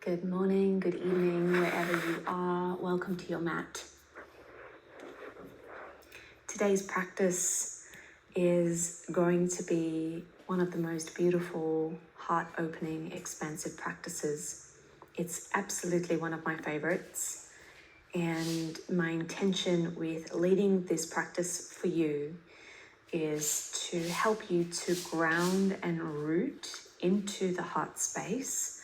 Good morning, good evening, wherever you are. Welcome to your mat. Today's practice is going to be one of the most beautiful, heart-opening, expansive practices. It's absolutely one of my favorites. And my intention with leading this practice for you is to help you to ground and root into the heart space,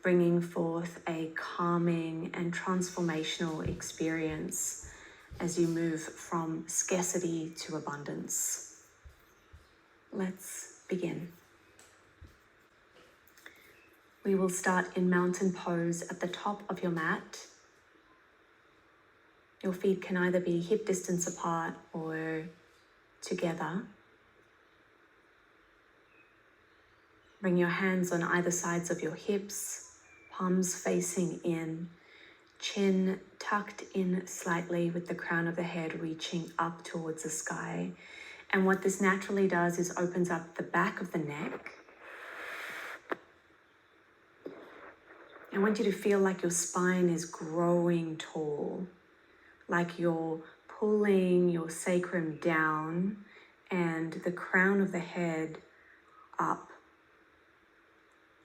bringing forth a calming and transformational experience as you move from scarcity to abundance. Let's begin. We will start in mountain pose at the top of your mat. Your feet can either be hip distance apart or together. Bring your hands on either sides of your hips, palms facing in, chin tucked in slightly with the crown of the head reaching up towards the sky. And what this naturally does is opens up the back of the neck. I want you to feel like your spine is growing tall, like you're pulling your sacrum down and the crown of the head up.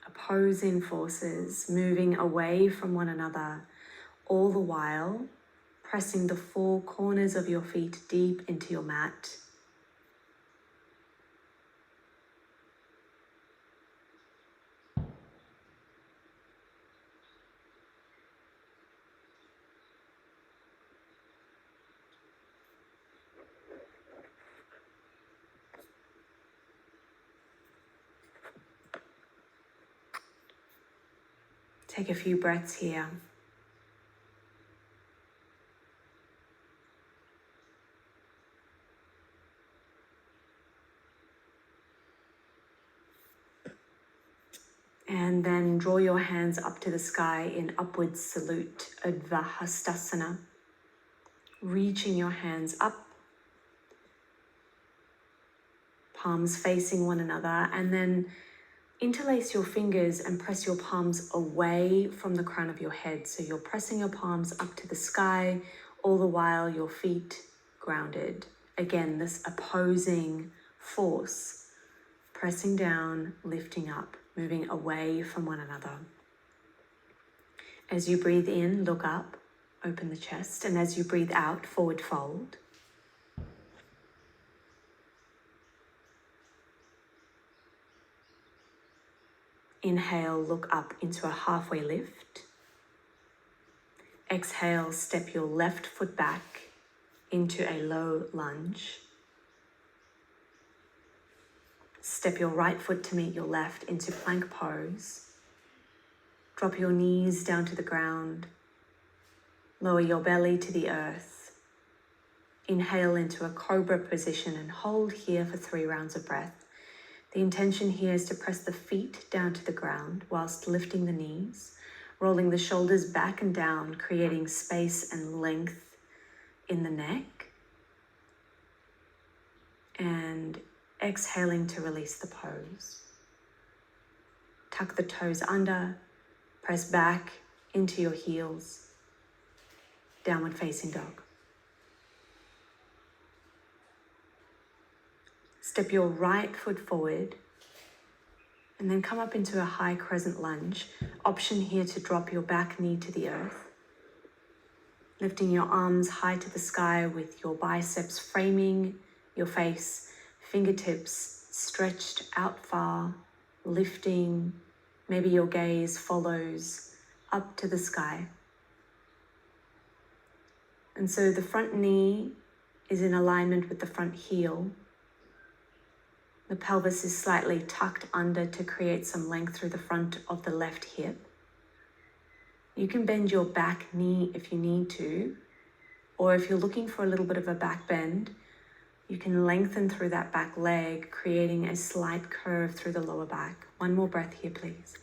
Opposing forces moving away from one another, all the while pressing the four corners of your feet deep into your mat. Take a few breaths here. And then draw your hands up to the sky in upward salute, Urdhva Hastasana. Reaching your hands up, palms facing one another, and then interlace your fingers and press your palms away from the crown of your head. So you're pressing your palms up to the sky, all the while your feet grounded. Again, this opposing force, pressing down, lifting up, moving away from one another. As you breathe in, look up, open the chest, and as you breathe out, forward fold. Inhale, look up into a halfway lift. Exhale, step your left foot back into a low lunge. Step your right foot to meet your left into plank pose. Drop your knees down to the ground. Lower your belly to the earth. Inhale into a cobra position and hold here for 3 rounds of breath. The intention here is to press the feet down to the ground whilst lifting the knees, rolling the shoulders back and down, creating space and length in the neck, and exhaling to release the pose. Tuck the toes under, press back into your heels, downward facing dog. Step your right foot forward and then come up into a high crescent lunge. Option here to drop your back knee to the earth. Lifting your arms high to the sky with your biceps framing your face, fingertips stretched out far, lifting. Maybe your gaze follows up to the sky. And so the front knee is in alignment with the front heel. The pelvis is slightly tucked under to create some length through the front of the left hip. You can bend your back knee if you need to, or if you're looking for a little bit of a back bend, you can lengthen through that back leg, creating a slight curve through the lower back. One more breath here, please.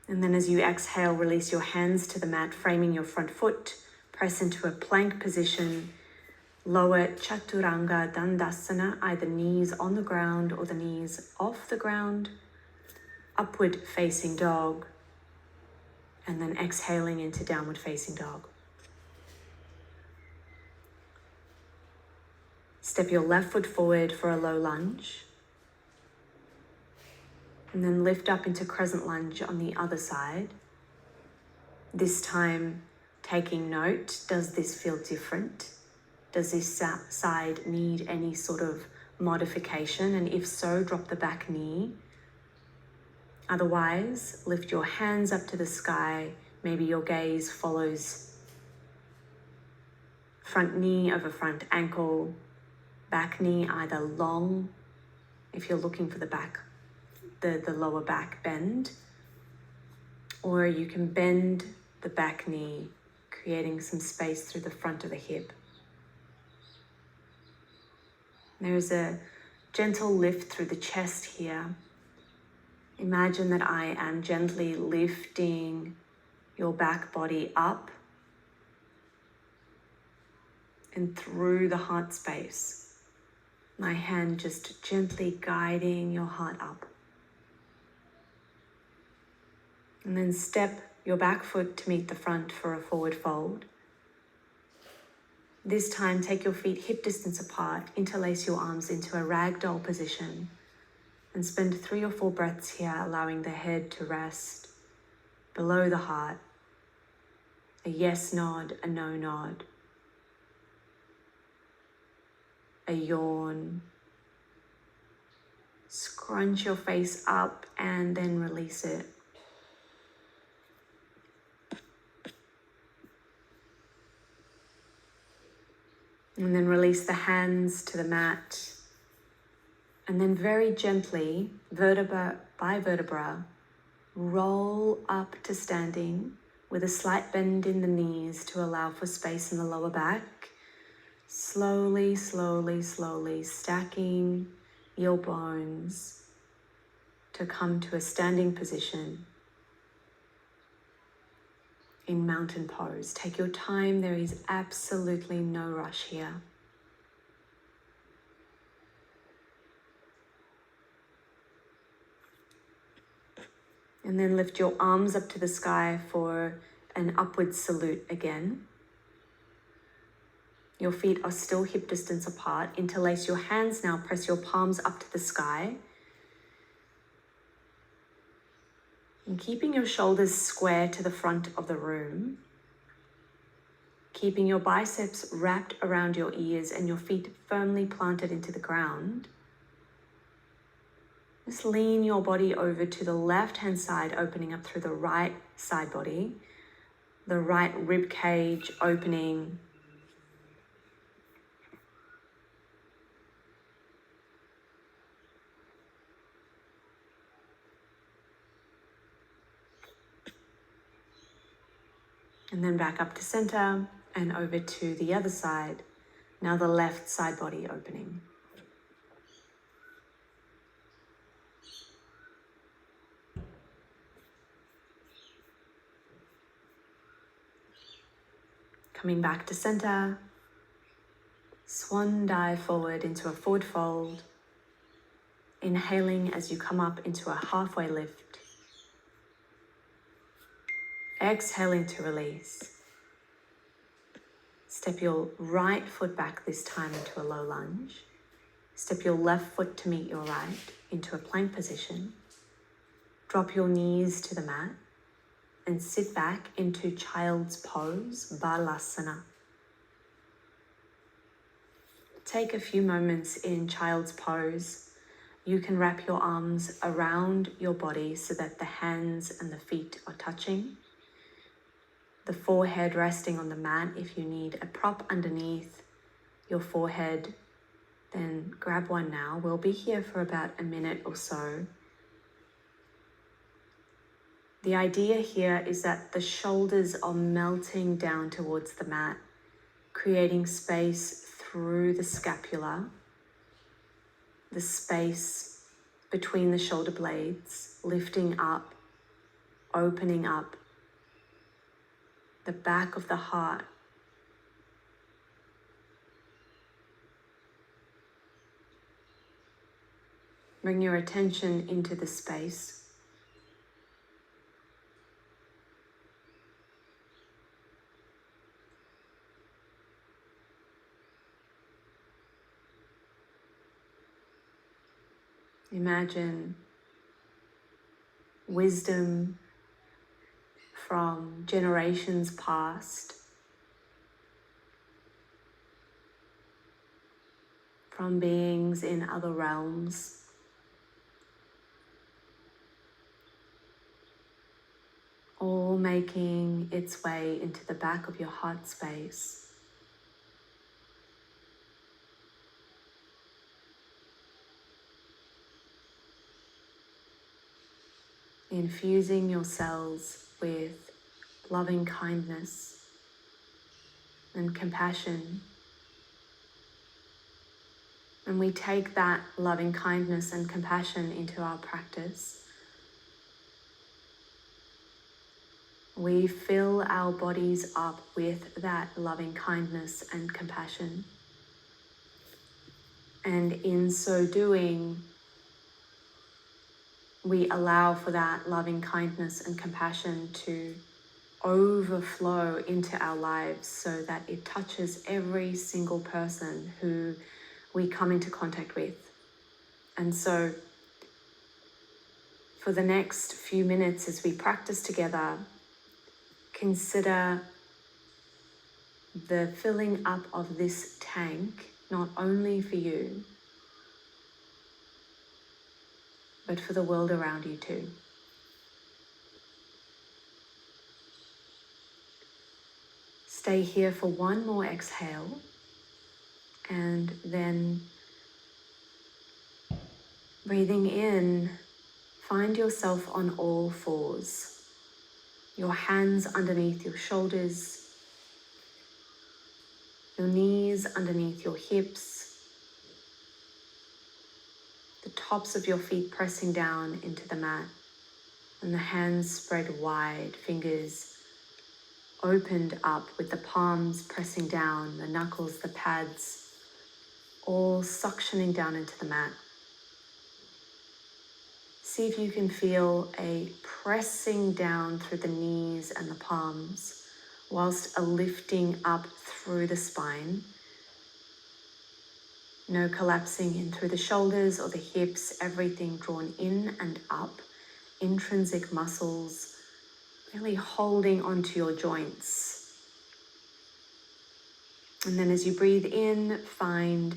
And then as you exhale, release your hands to the mat, framing your front foot. Press into a plank position, Lower Chaturanga Dandasana, either knees on the ground or the knees off the ground. Upward facing dog. And then exhaling into downward facing dog. Step your left foot forward for a low lunge. And then lift up into crescent lunge on the other side. This time, taking note, does this feel different? Does this side need any sort of modification? And if so, drop the back knee. Otherwise, lift your hands up to the sky. Maybe your gaze follows front knee over front ankle, back knee either long, if you're looking for the back, the lower back bend, or you can bend the back knee, creating some space through the front of the hip. There's a gentle lift through the chest here. Imagine that I am gently lifting your back body up and through the heart space. My hand just gently guiding your heart up. And then step your back foot to meet the front for a forward fold. This time, take your feet hip distance apart, interlace your arms into a ragdoll position, and spend 3 or 4 breaths here, allowing the head to rest below the heart. A yes nod, a no nod, a yawn. Scrunch your face up and then release it. And then release the hands to the mat. And then very gently, vertebra by vertebra, roll up to standing with a slight bend in the knees to allow for space in the lower back. Slowly, slowly, slowly stacking your bones to come to a standing position in mountain pose. Take your time, there is absolutely no rush here. And then lift your arms up to the sky for an upward salute again. Your feet are still hip distance apart. Interlace your hands now, press your palms up to the sky. And keeping your shoulders square to the front of the room, keeping your biceps wrapped around your ears and your feet firmly planted into the ground, just lean your body over to the left-hand side, opening up through the right side body, the right rib cage opening. And then back up to center and over to the other side. Now the left side body opening. Coming back to center, swan dive forward into a forward fold. Inhaling as you come up into a halfway lift. Exhaling to release. Step your right foot back this time into a low lunge. Step your left foot to meet your right into a plank position. Drop your knees to the mat and sit back into child's pose, Balasana. Take a few moments in child's pose. You can wrap your arms around your body so that the hands and the feet are touching. The forehead resting on the mat. If you need a prop underneath your forehead, then grab one now. We'll be here for about a minute or so. The idea here is that the shoulders are melting down towards the mat, creating space through the scapula, the space between the shoulder blades, lifting up, opening up the back of the heart. Bring your attention into the space. Imagine wisdom from generations past, from beings in other realms, all making its way into the back of your heart space. Infusing your cells with loving kindness and compassion. And we take that loving kindness and compassion into our practice. We fill our bodies up with that loving kindness and compassion. And in so doing, we allow for that loving kindness and compassion to overflow into our lives so that it touches every single person who we come into contact with. And so for the next few minutes as we practice together, consider the filling up of this tank, not only for you, but for the world around you too. Stay here for one more exhale, and then breathing in, find yourself on all fours. Your hands underneath your shoulders, your knees underneath your hips, the tops of your feet pressing down into the mat, and the hands spread wide, fingers opened up with the palms pressing down, the knuckles, the pads, all suctioning down into the mat. See if you can feel a pressing down through the knees and the palms, whilst a lifting up through the spine. No collapsing in through the shoulders or the hips, everything drawn in and up, intrinsic muscles, really holding onto your joints. And then as you breathe in, find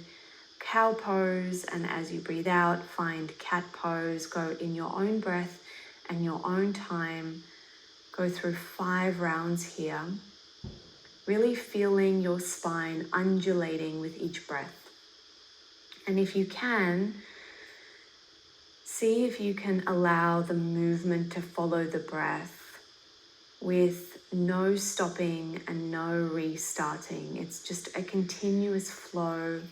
cow pose, and as you breathe out, find cat pose. Go in your own breath and your own time. Go through 5 rounds here, really feeling your spine undulating with each breath. And if you can, see if you can allow the movement to follow the breath with no stopping and no restarting. It's just a continuous flow.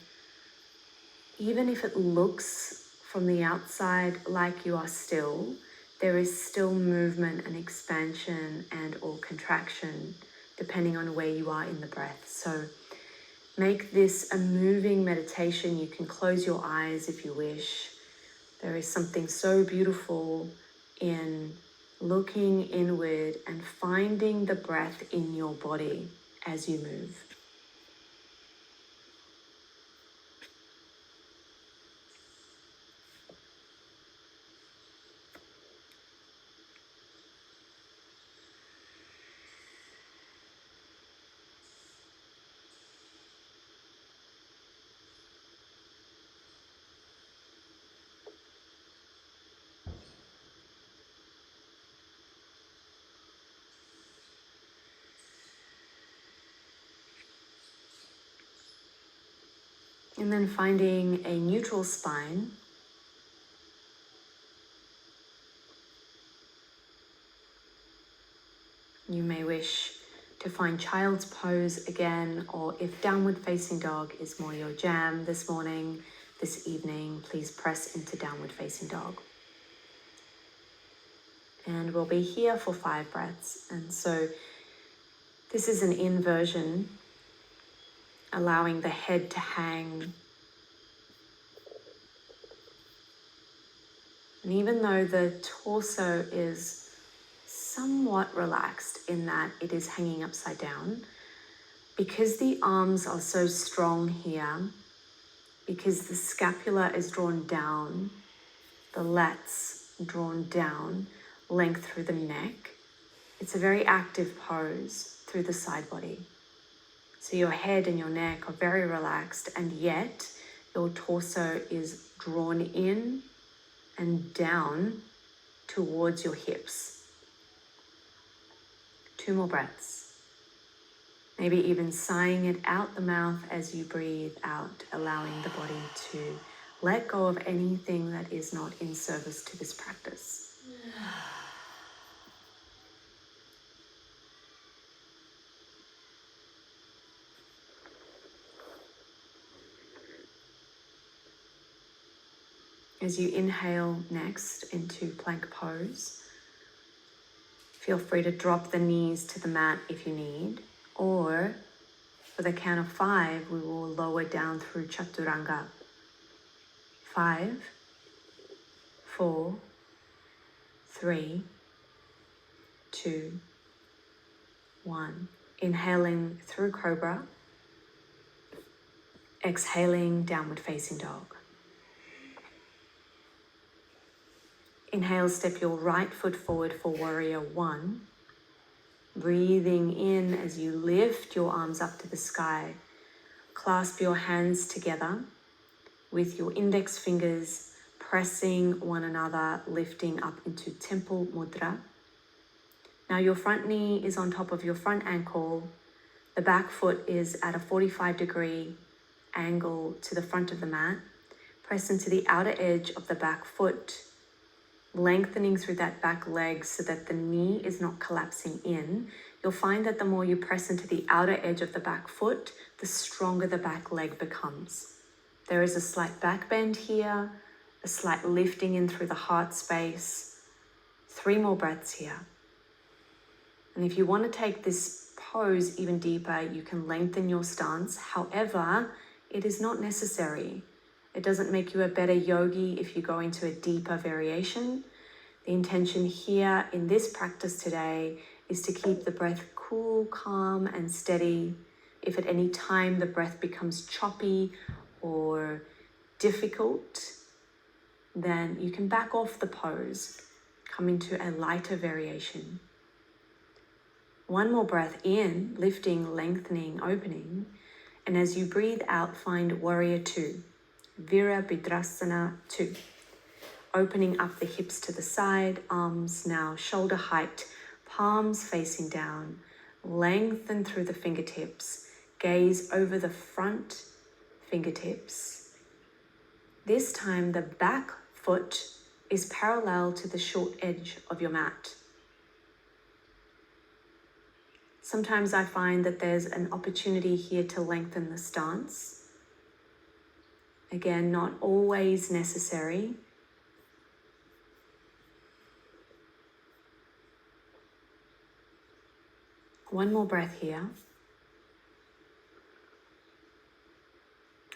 Even if it looks from the outside like you are still, there is still movement and expansion and or contraction depending on where you are in the breath. So make this a moving meditation. You can close your eyes if you wish. There is something so beautiful in looking inward and finding the breath in your body as you move. And then finding a neutral spine. You may wish to find child's pose again, or if downward facing dog is more your jam this morning, this evening, please press into downward facing dog. And we'll be here for 5 breaths. And so this is an inversion, allowing the head to hang, And even though the torso is somewhat relaxed in that it is hanging upside down, because the arms are so strong here, because the scapula is drawn down, the lats drawn down, length through the neck, it's a very active pose through the side body. So your head and your neck are very relaxed, and yet your torso is drawn in and down towards your hips. 2 more breaths. Maybe even sighing it out the mouth as you breathe out, allowing the body to let go of anything that is not in service to this practice. As you inhale next into plank pose, feel free to drop the knees to the mat if you need, or for the count of 5, we will lower down through chaturanga. 5, 4, 3, 2, 1. Inhaling through cobra, exhaling downward facing dog. Inhale, step your right foot forward for warrior 1. Breathing in as you lift your arms up to the sky. Clasp your hands together with your index fingers pressing one another, lifting up into temple mudra. Now your front knee is on top of your front ankle. The back foot is at a 45-degree angle to the front of the mat. Press into the outer edge of the back foot, lengthening through that back leg so that the knee is not collapsing in. You'll find that the more you press into the outer edge of the back foot, the stronger the back leg becomes. There is a slight back bend here, a slight lifting in through the heart space. 3 more breaths here. And if you want to take this pose even deeper, you can lengthen your stance. However, it is not necessary. It doesn't make you a better yogi if you go into a deeper variation. The intention here in this practice today is to keep the breath cool, calm, and steady. If at any time the breath becomes choppy or difficult, then you can back off the pose, come into a lighter variation. 1 more breath in, lifting, lengthening, opening. And as you breathe out, find warrior 2. Virabhadrasana 2. Opening up the hips to the side, arms now shoulder height, palms facing down. Lengthen through the fingertips. Gaze over the front fingertips. This time the back foot is parallel to the short edge of your mat. Sometimes I find that there's an opportunity here to lengthen the stance. Again, not always necessary. One more breath here.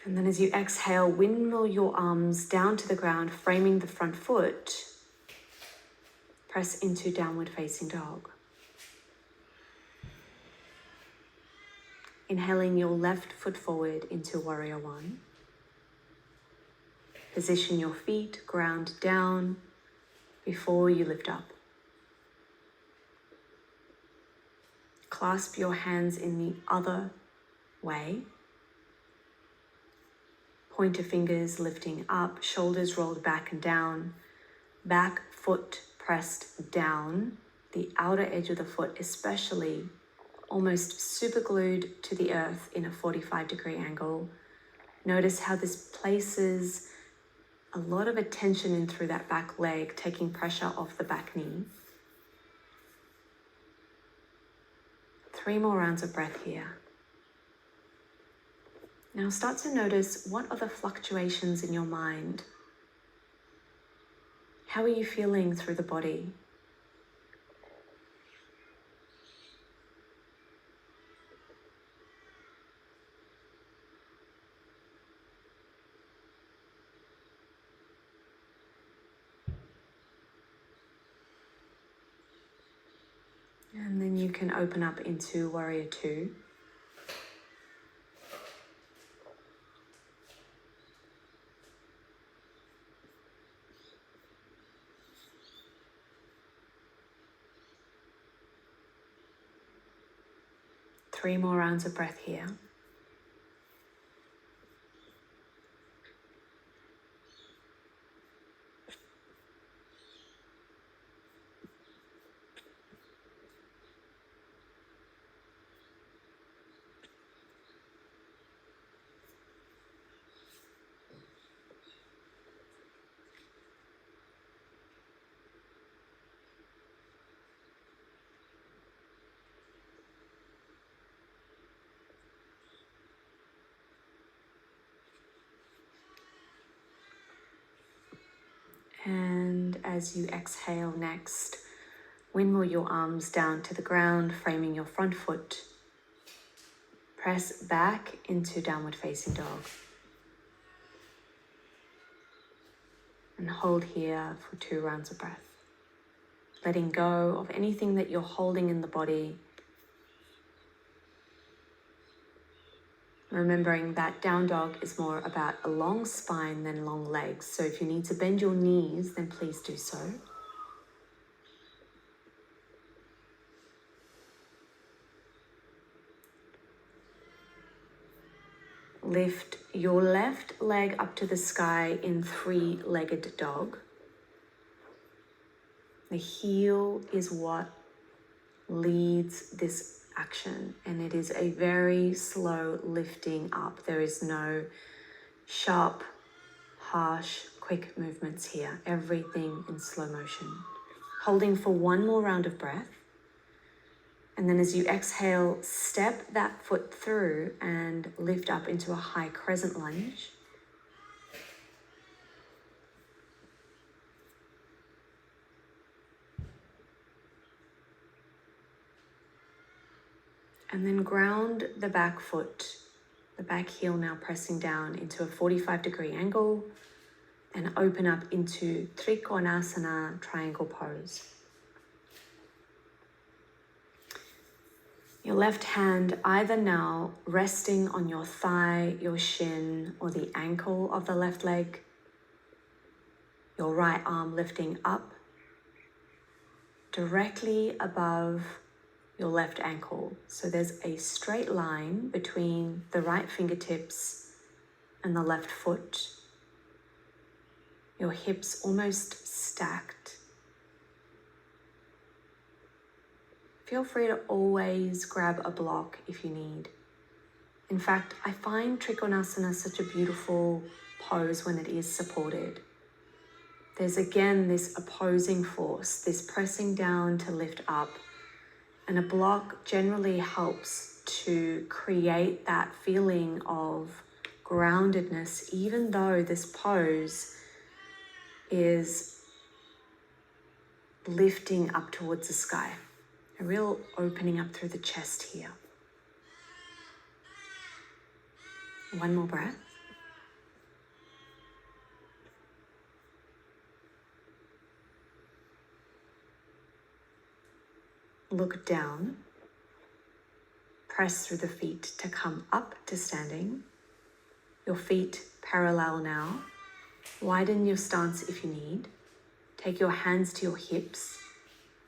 And then as you exhale, windmill your arms down to the ground, framing the front foot. Press into downward facing dog. Inhaling your left foot forward into warrior 1. Position your feet, ground down before you lift up. Clasp your hands in the other way. Pointer fingers lifting up, shoulders rolled back and down. Back foot pressed down, the outer edge of the foot especially, almost super glued to the earth in a 45-degree angle. Notice how this places a lot of attention in through that back leg, taking pressure off the back knee. 3 more rounds of breath here. Now start to notice, what are the fluctuations in your mind? How are you feeling through the body? And then you can open up into Warrior Two. Three more rounds of breath here. And as you exhale next, windmill your arms down to the ground, framing your front foot. Press back into downward facing dog. And hold here for 2 rounds of breath. Letting go of anything that you're holding in the body. Remembering that down dog is more about a long spine than long legs. So if you need to bend your knees, then please do so. Lift your left leg up to the sky in 3-legged dog. The heel is what leads this action, and it is a very slow lifting up. There is no sharp, harsh, quick movements here. Everything in slow motion. Holding for 1 more round of breath. And then as you exhale, step that foot through and lift up into a high crescent lunge. And then ground the back foot, the back heel now pressing down into a 45-degree angle, and open up into Trikonasana triangle pose. Your left hand either now resting on your thigh, your shin, or the ankle of the left leg. Your right arm lifting up directly above your left ankle. So there's a straight line between the right fingertips and the left foot. Your hips almost stacked. Feel free to always grab a block if you need. In fact, I find Trikonasana such a beautiful pose when it is supported. There's again this opposing force, this pressing down to lift up, and a block generally helps to create that feeling of groundedness, even though this pose is lifting up towards the sky. A real opening up through the chest here. 1 more breath. Look down. Press through the feet to come up to standing. Your feet parallel now. Widen your stance if you need. Take your hands to your hips.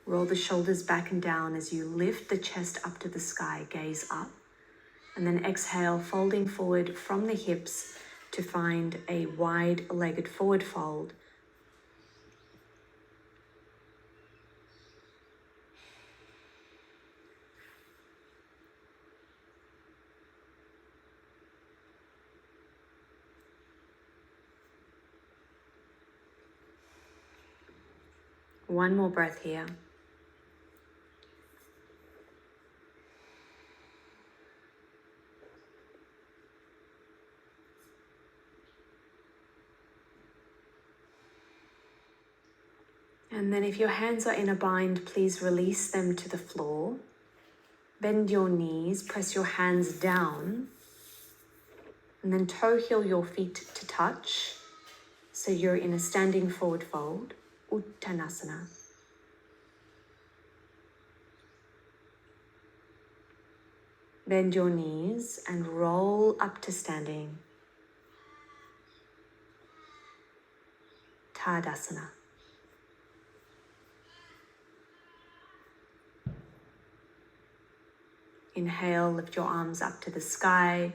Roll the shoulders back and down as you lift the chest up to the sky, gaze up. And then exhale, folding forward from the hips to find a wide-legged forward fold. One more breath here. And then if your hands are in a bind, please release them to the floor. Bend your knees, press your hands down, and then toe heel your feet to touch. So you're in a standing forward fold, Uttanasana. Bend your knees and roll up to standing. Tadasana. Inhale, lift your arms up to the sky.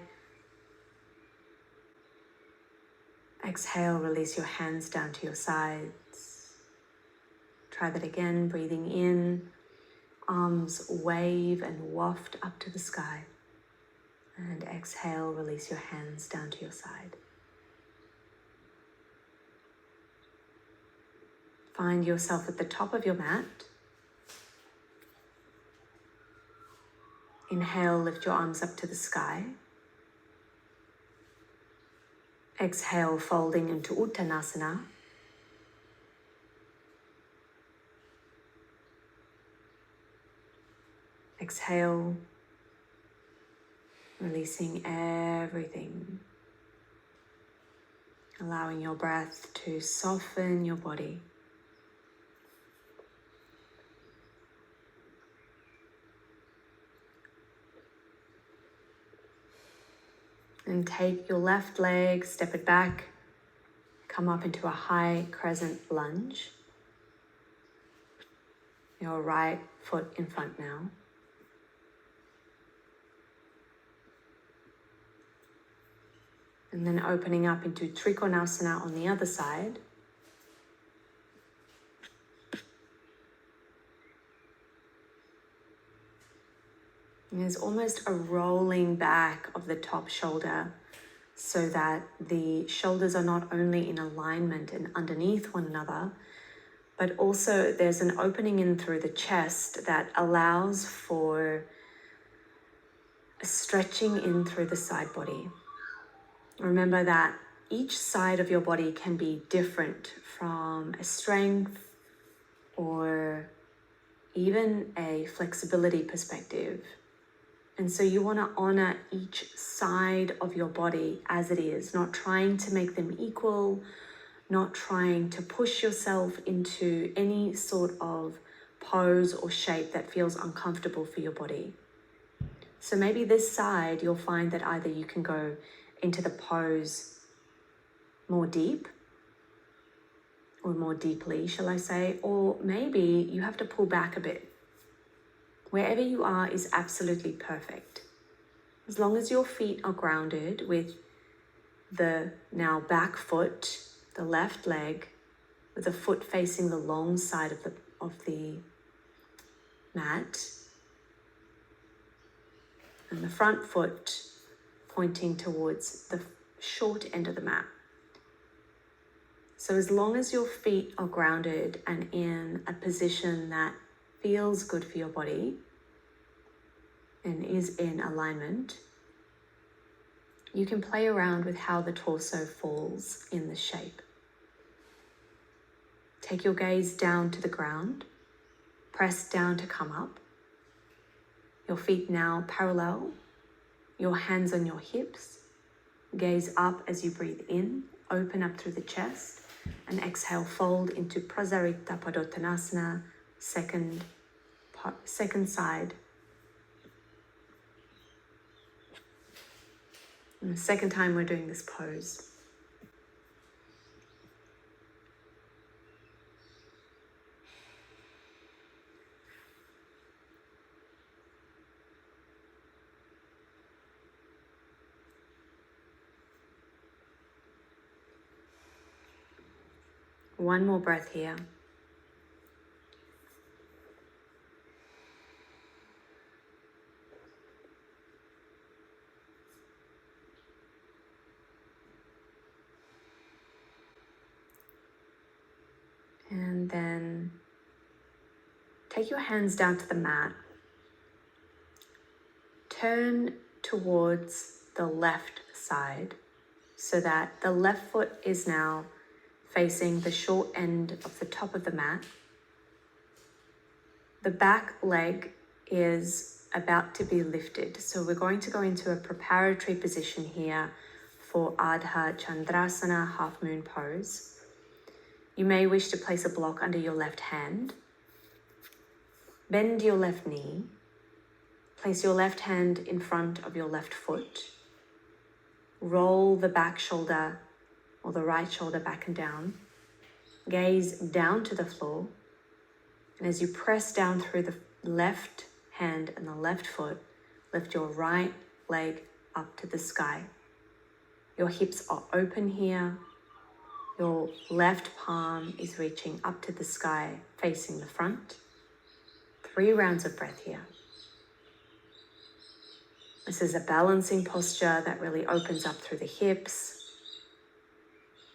Exhale, release your hands down to your sides. Try that again, breathing in, arms wave and waft up to the sky. And exhale, release your hands down to your side. Find yourself at the top of your mat. Inhale, lift your arms up to the sky. Exhale, folding into Uttanasana. Exhale, releasing everything. Allowing your breath to soften your body. And take your left leg, step it back, come up into a high crescent lunge. Your right foot in front now. And then opening up into Trikonasana on the other side. And there's almost a rolling back of the top shoulder so that the shoulders are not only in alignment and underneath one another, but also there's an opening in through the chest that allows for a stretching in through the side body. Remember that each side of your body can be different from a strength or even a flexibility perspective. And so you want to honor each side of your body as it is, not trying to make them equal, not trying to push yourself into any sort of pose or shape that feels uncomfortable for your body. So maybe this side, you'll find that either you can go into the pose more deep, or more deeply, shall I say, or maybe you have to pull back a bit. Wherever you are is absolutely perfect. As long as your feet are grounded with the now back foot, the left leg, with the foot facing the long side of the mat, and the front foot pointing towards the short end of the mat. So as long as your feet are grounded and in a position that feels good for your body and is in alignment, you can play around with how the torso falls in the shape. Take your gaze down to the ground, press down to come up. Your feet now parallel, your hands on your hips, gaze up as you breathe in, open up through the chest, and exhale, fold into Prasarita Padottanasana, second side. And the second time we're doing this pose. One more breath here. And then take your hands down to the mat. Turn towards the left side so that the left foot is now facing the short end of the top of the mat. The back leg is about to be lifted. So we're going to go into a preparatory position here for Ardha Chandrasana, half moon pose. You may wish to place a block under your left hand. Bend your left knee. Place your left hand in front of your left foot. Roll the back shoulder or the right shoulder back and down. Gaze down to the floor. And as you press down through the left hand and the left foot, lift your right leg up to the sky. Your hips are open here. Your left palm is reaching up to the sky, facing the front. 3 rounds of breath here. This is a balancing posture that really opens up through the hips,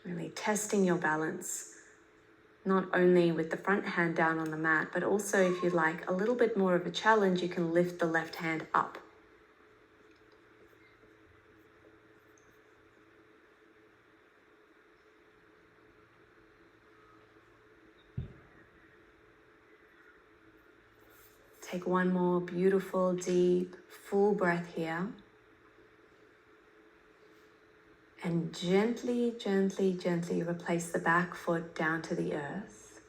really testing your balance, not only with the front hand down on the mat, but also if you'd like a little bit more of a challenge, you can lift the left hand up. Take one more beautiful, deep, full breath here. And gently, gently, gently replace the back foot down to the earth.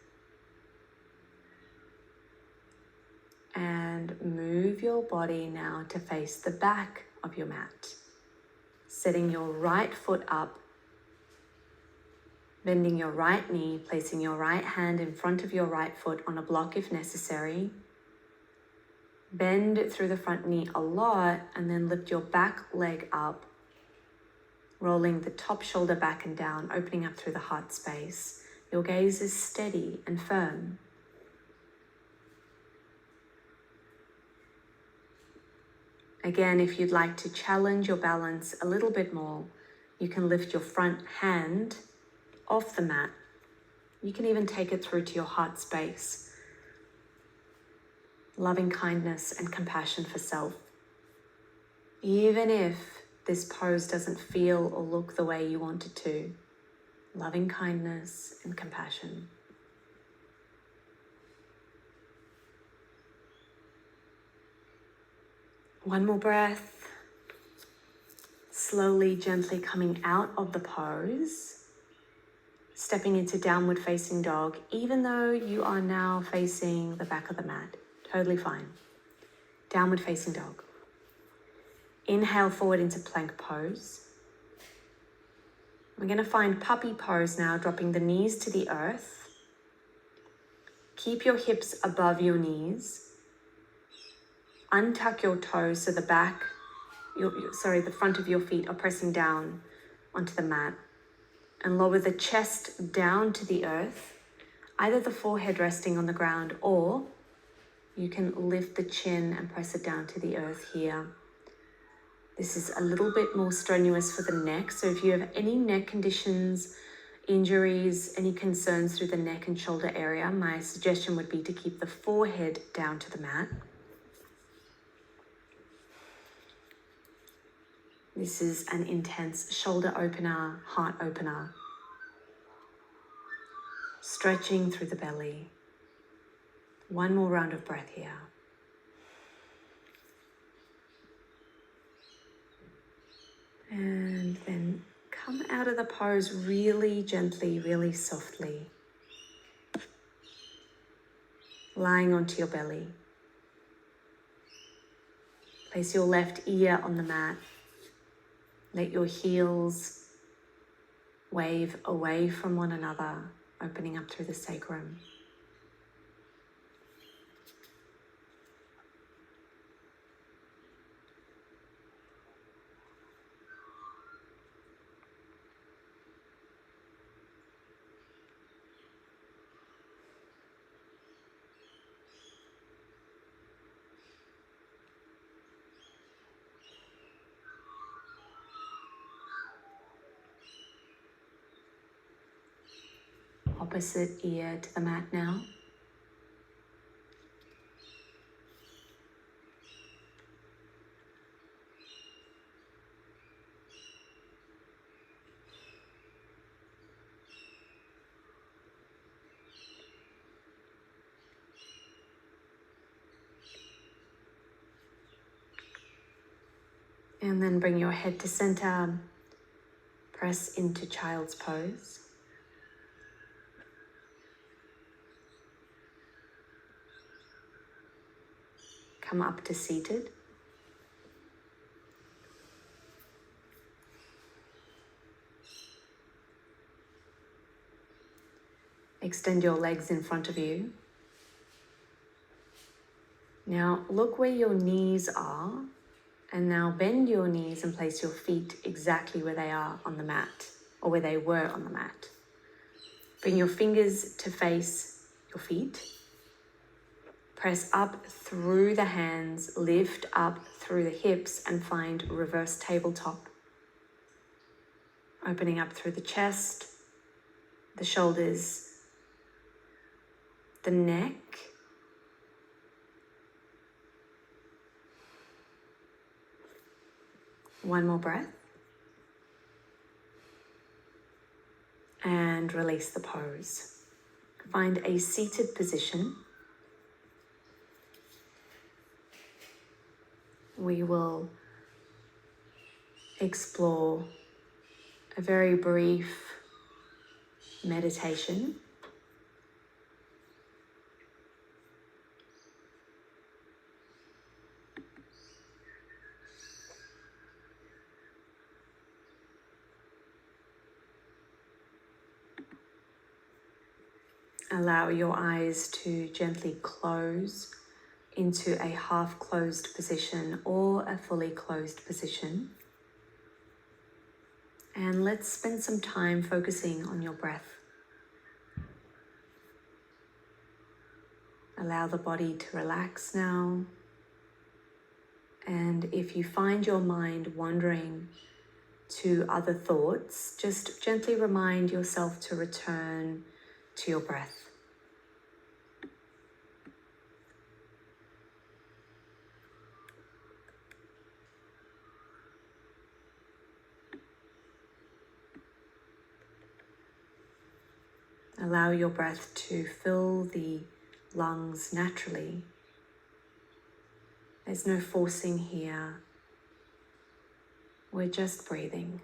And move your body now to face the back of your mat. Setting your right foot up, bending your right knee, placing your right hand in front of your right foot on a block if necessary. Bend through the front knee a lot and then lift your back leg up, rolling the top shoulder back and down, opening up through the heart space. Your gaze is steady and firm. Again, if you'd like to challenge your balance a little bit more, you can lift your front hand off the mat. You can even take it through to your heart space. Loving kindness and compassion for self. Even if this pose doesn't feel or look the way you want it to, loving kindness and compassion. One more breath. Slowly, gently coming out of the pose, stepping into downward facing dog, even though you are now facing the back of the mat. Totally fine. Downward facing dog. Inhale forward into plank pose. We're going to find puppy pose now, dropping the knees to the earth. Keep your hips above your knees. Untuck your toes so the front of your feet are pressing down onto the mat. And lower the chest down to the earth, either the forehead resting on the ground or you can lift the chin and press it down to the earth here. This is a little bit more strenuous for the neck. So if you have any neck conditions, injuries, any concerns through the neck and shoulder area, my suggestion would be to keep the forehead down to the mat. This is an intense shoulder opener, heart opener. Stretching through the belly. One more round of breath here. And then come out of the pose really gently, really softly. Lying onto your belly. Place your left ear on the mat. Let your heels wave away from one another, opening up through the sacrum. Opposite ear to the mat now. And then bring your head to center. Press into child's pose. Come up to seated. Extend your legs in front of you. Now look where your knees are, and now bend your knees and place your feet exactly where they are on the mat, or where they were on the mat. Bring your fingers to face your feet. Press up through the hands, lift up through the hips and find reverse tabletop. Opening up through the chest, the shoulders, the neck. One more breath. And release the pose. Find a seated position. We will explore a very brief meditation. Allow your eyes to gently close into a half-closed position or a fully closed position. And let's spend some time focusing on your breath. Allow the body to relax now. And if you find your mind wandering to other thoughts, just gently remind yourself to return to your breath. Allow your breath to fill the lungs naturally. There's no forcing here. We're just breathing.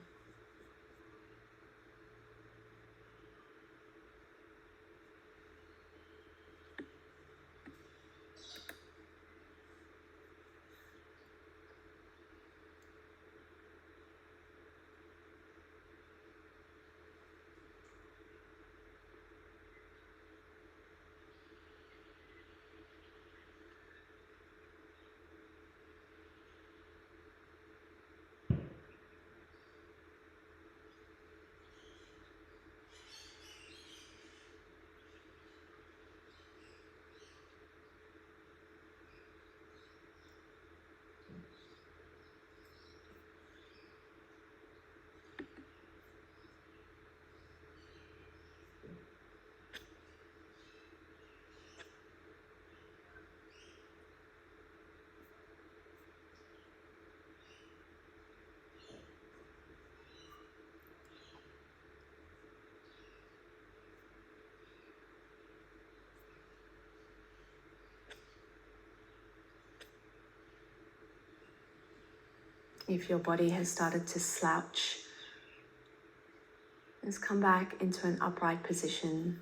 If your body has started to slouch, just come back into an upright position.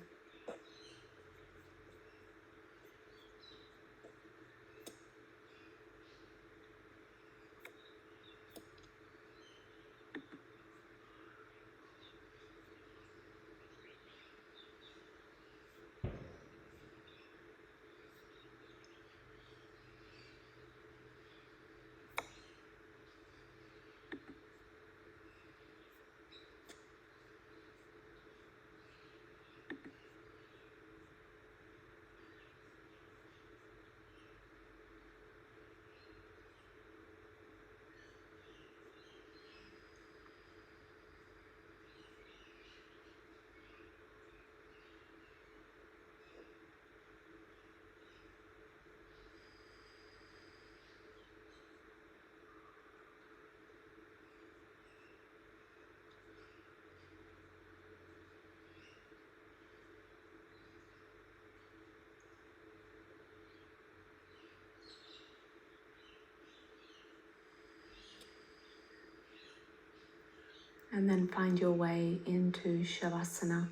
And then find your way into Shavasana.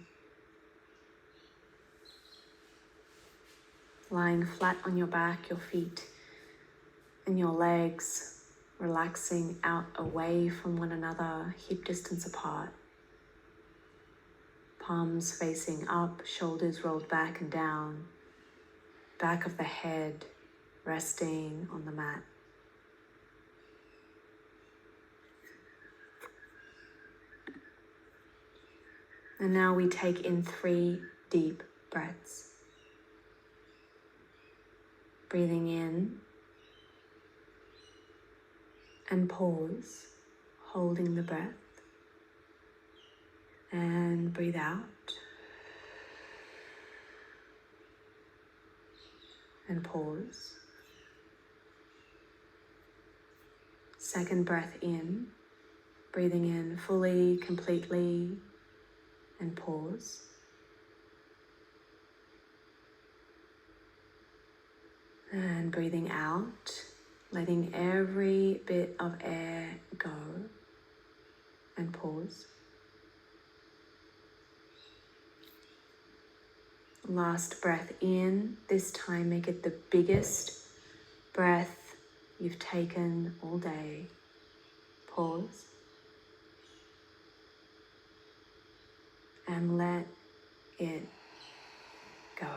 Lying flat on your back, your feet and your legs relaxing out away from one another, hip distance apart. palms facing up, shoulders rolled back and down, back of the head resting on the mat. And now we take in 3 deep breaths. Breathing in and pause, holding the breath. And breathe out. And pause. Second breath in, breathing in fully, completely, and pause. And breathing out, letting every bit of air go, and pause. Last breath in, this time make it the biggest breath you've taken all day. Pause. And let it go.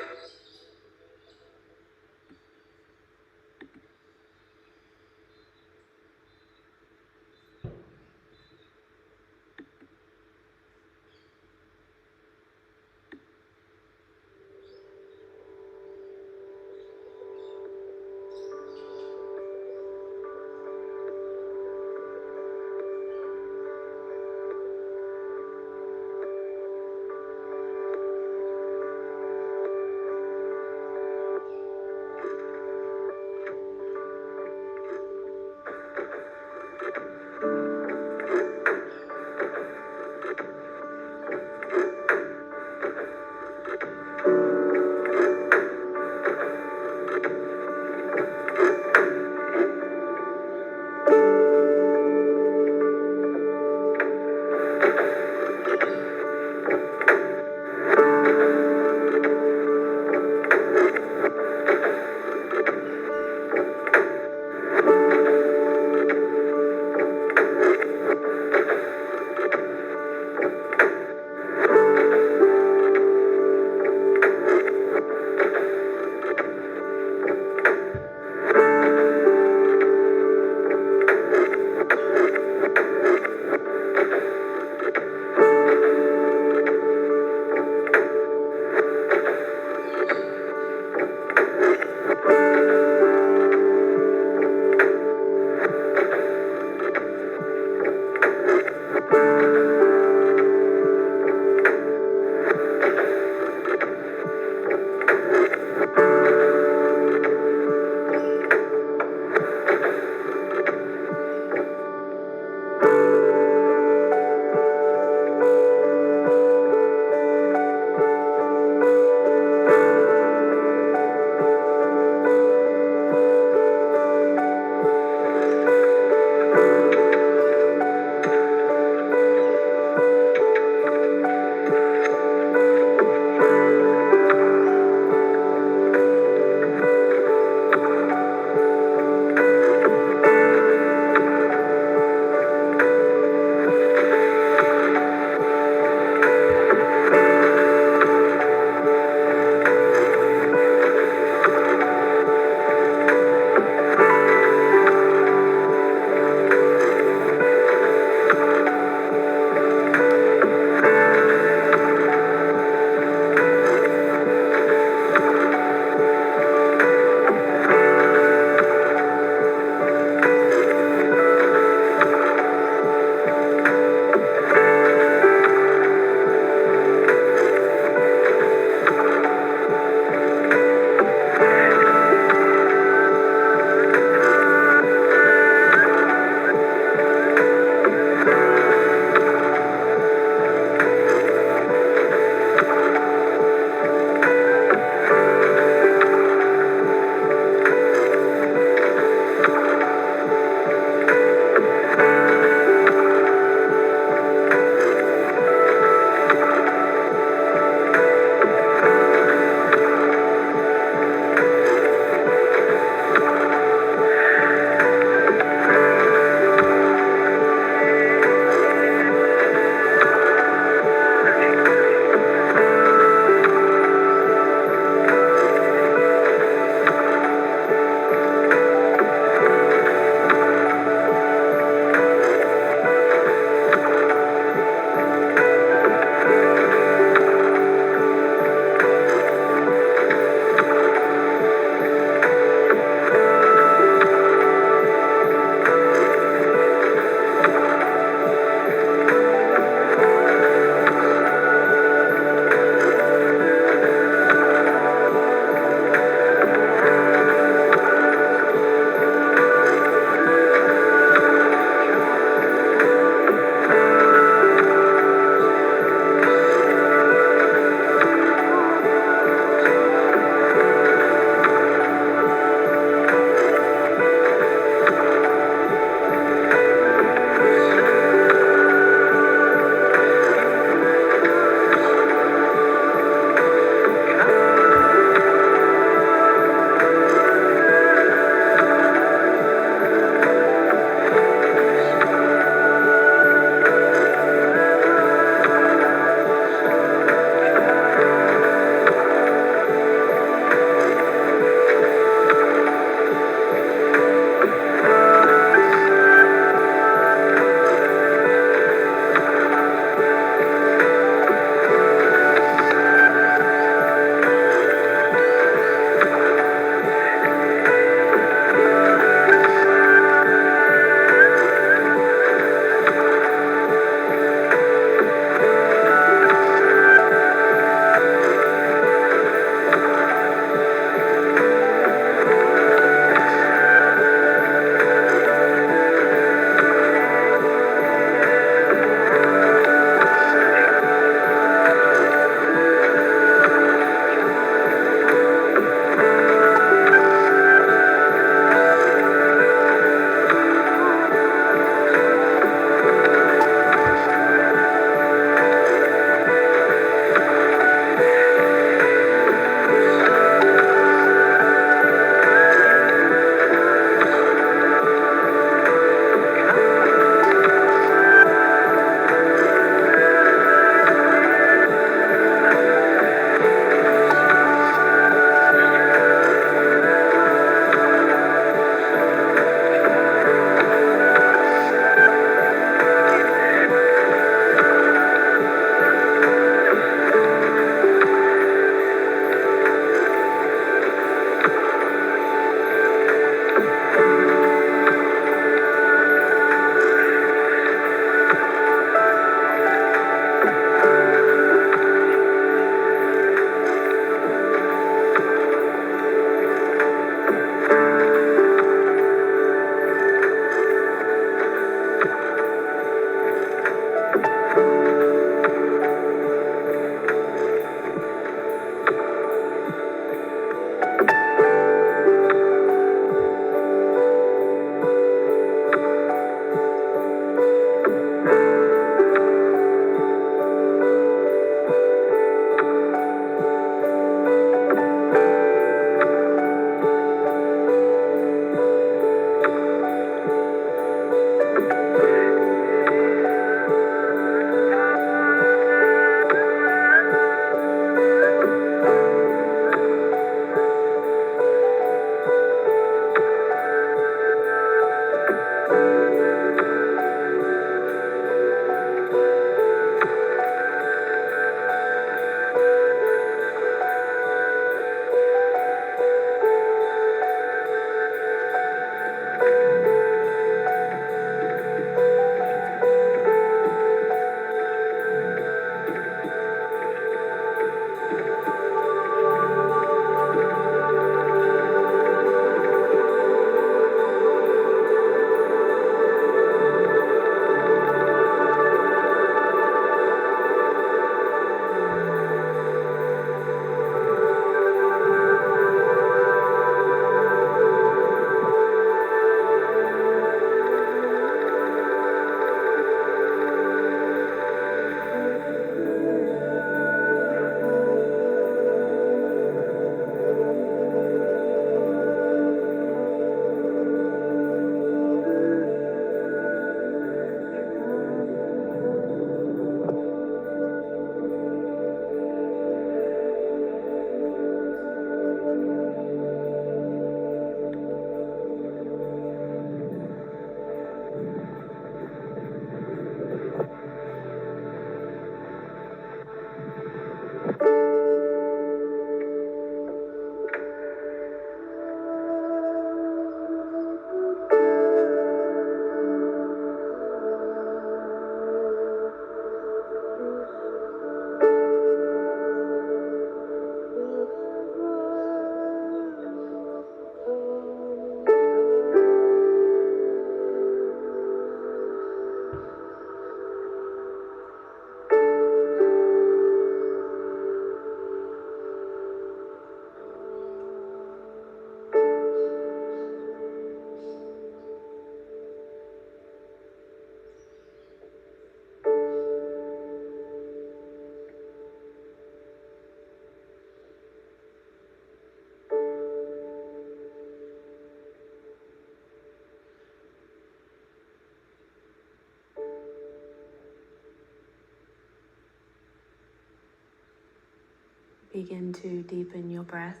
Begin to deepen your breath.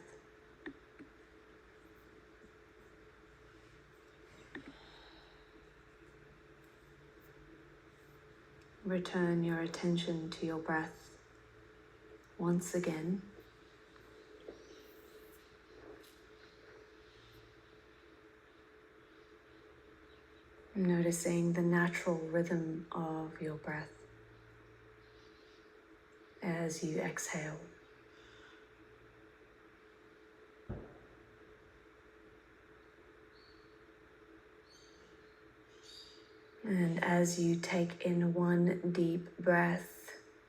Return your attention to your breath once again. Noticing the natural rhythm of your breath as you exhale. And as you take in one deep breath,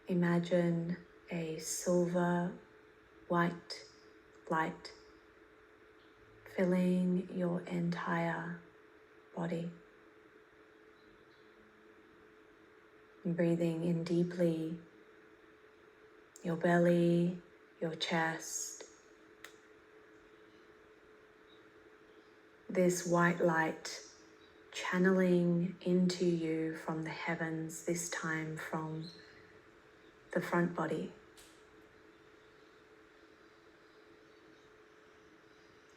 imagine a silver white light filling your entire body. Breathing in deeply, your belly, your chest. This white light channeling into you from the heavens, this time from the front body.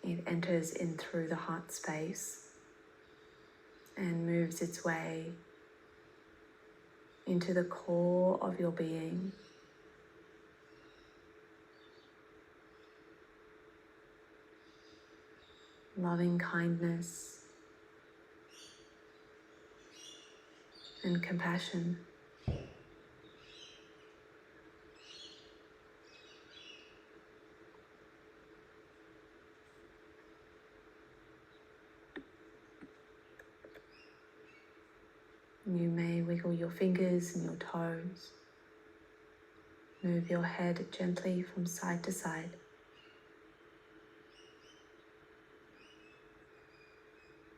It enters in through the heart space and moves its way into the core of your being. Loving kindness and compassion. You may wiggle your fingers and your toes. Move your head gently from side to side.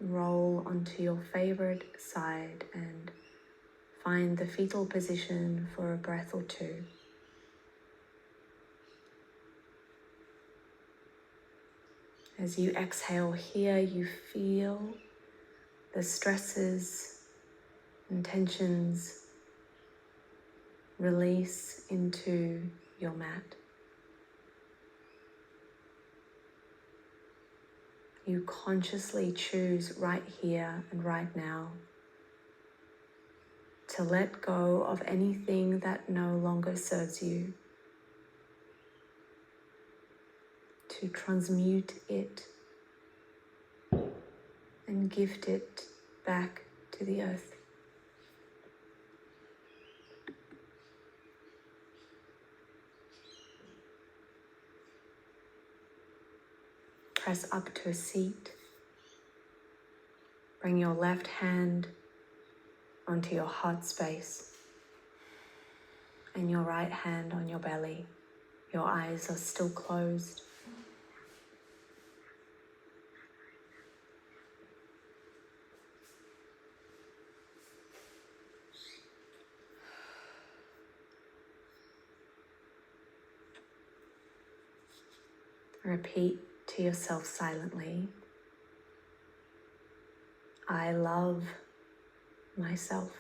Roll onto your favorite side and find the fetal position for a breath or two. As you exhale here, you feel the stresses and tensions release into your mat. You consciously choose right here and right now to let go of anything that no longer serves you, to transmute it and gift it back to the earth. Press up to a seat. Bring your left hand onto your heart space and your right hand on your belly. Your eyes are still closed. Repeat to yourself silently, I love myself.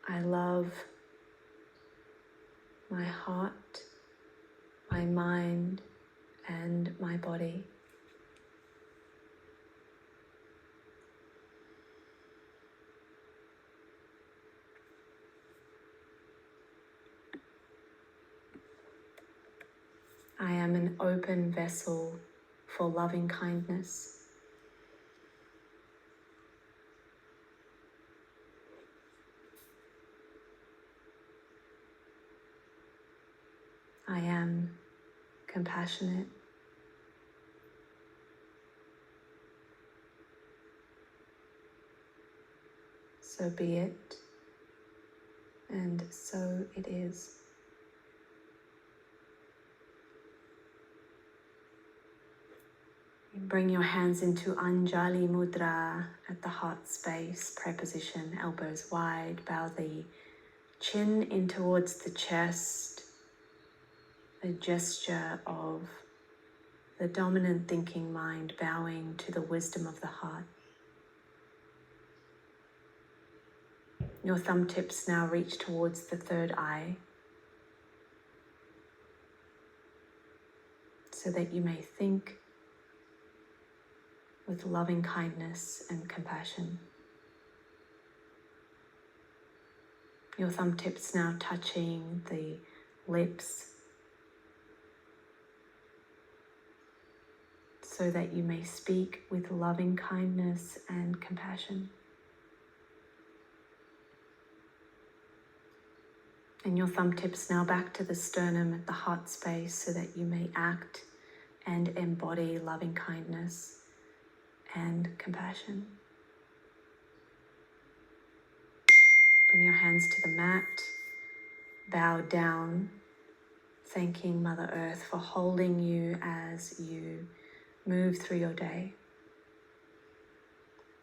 I love my heart, my mind, and my body. I am an open vessel for loving kindness. I am compassionate. So be it, and so it is. Bring your hands into Anjali Mudra at the heart space, prayer position, elbows wide, bow the chin in towards the chest, a gesture of the dominant thinking mind bowing to the wisdom of the heart. Your thumb tips now reach towards the third eye so that you may think with loving kindness and compassion. Your thumb tips now touching the lips so that you may speak with loving kindness and compassion. And your thumb tips now back to the sternum at the heart space so that you may act and embody loving kindness and compassion. Bring your hands to the mat, bow down, thanking Mother Earth for holding you as you move through your day.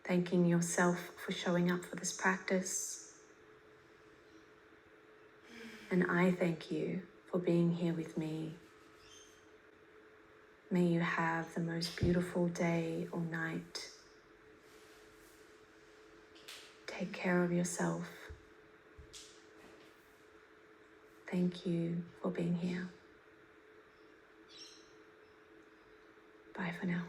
Thanking yourself for showing up for this practice. And I thank you for being here with me. May you have the most beautiful day or night. Take care of yourself. Thank you for being here. Bye for now.